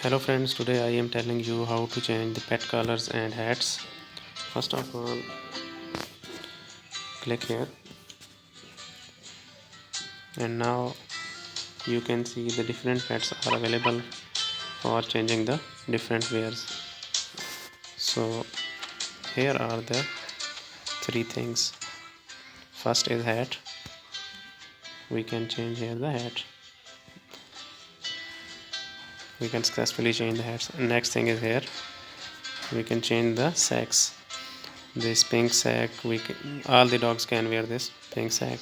Hello friends, today I am telling you how to change the pet colors and hats. First of all, click here and now you can see the different pets are available for changing the different wears. So here are the three things. First is hat. We can change here the hat. We can successfully change the hats. Next thing is here. We can change the sacks. This pink sack, all the dogs can wear this pink sack.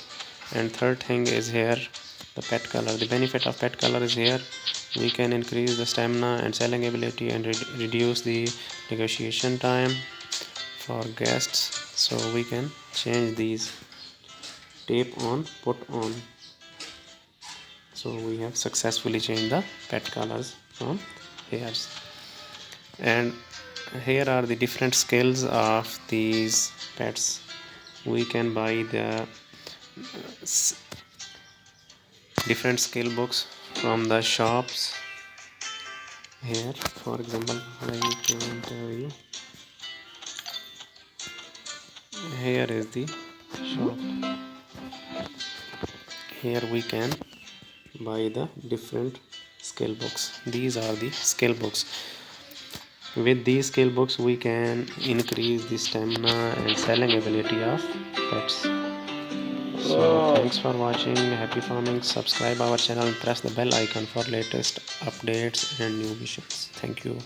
And third thing is here, the pet color. The benefit of pet color is here we can increase the stamina and selling ability and reduce the negotiation time for guests. So we can change these tape on, put on. So we have successfully changed the pet colors from hairs. And here are the different scales of these pets. We can buy the different scale books from the shops. Here for example I can tell you, here is the shop. Here we can buy the different scale books. These are the scale books. With these scale books we can increase the stamina and selling ability of pets. So thanks for watching. Happy farming. Subscribe our channel and press the bell icon for latest updates and new missions. Thank you.